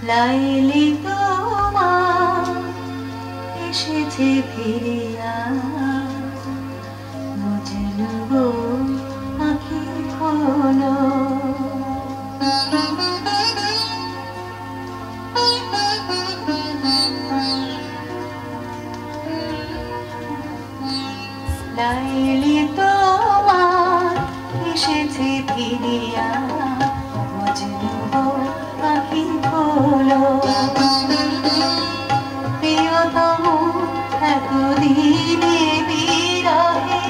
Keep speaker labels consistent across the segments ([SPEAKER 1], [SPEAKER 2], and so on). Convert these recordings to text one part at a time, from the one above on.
[SPEAKER 1] লাইলি তোমার এসেছে ফিরিয়া, মজনু গো আঁখি খোলো। লাইলি তোমার এসেছে ফিরিয়া, মজনু গো আঁখি খোলো। প্রিয়তম এতদিনে বিরহে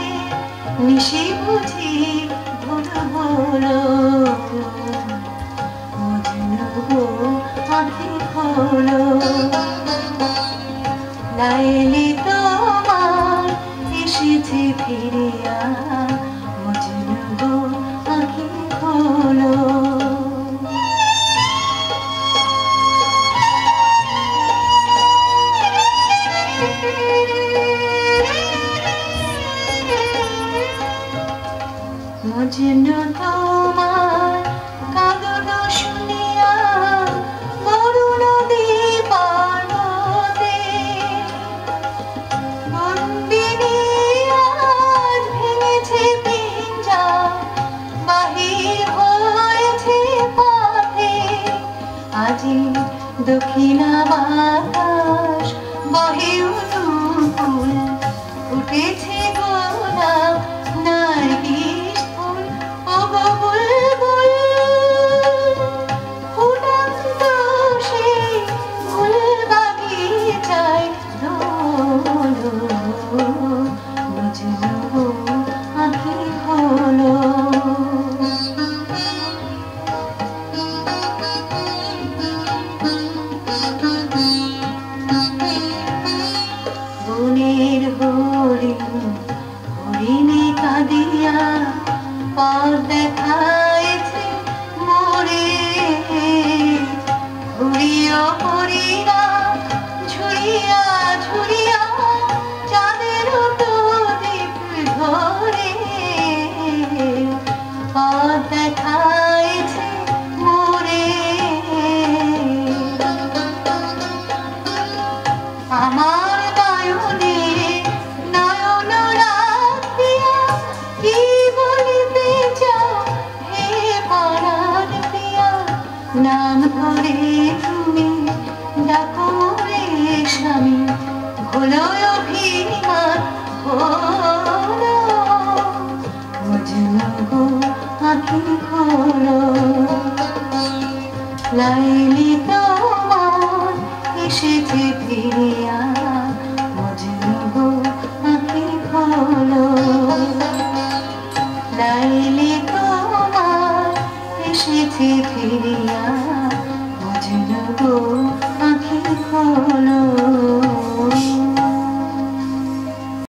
[SPEAKER 1] নিশি বুঝি ভোর হলো, মজনু গো আঁখি খোলো। লাইলি তোমার এসেছে ফিরিয়া, মজনু গো আঁখি খোলো। মজনু তোমার কাঁদন শুনিয়া বরুণ দ্বীপার হতে, বন্দিনী আজ ভেঙেছে পিঞ্জা, বাহির হয়েছে পথে। আজি দক্ষিণা বাতাস বহে অনুকূল, উঠেছে গোলাপ নার্গিস ফুল। ও গো বুলবুল ফুটন্ত সেই ফুল বাগিচায় দোলো, মজনু গো আঁখি খোলো। বনের হরিণ হরিণে কাঁদিয়া পথ দেখাইছে মোরে, ঘুরিয়া হরিণা ঝুরিয়া ঝুরিয়া চাঁদের প্রদীপ ধরে, পথ দেখাইছে মোরে। আমার নয়নে নয়ন রাখিয়া কি বলিতে চাও হে পরাণ প্রিয়া, নাম ধরে তুমি ডাকো রে স্বামী, হলো অভিমান হলো, মজনু গো আঁখি খোলো। লাইলি তোমার এসেছে ফিরিয়া,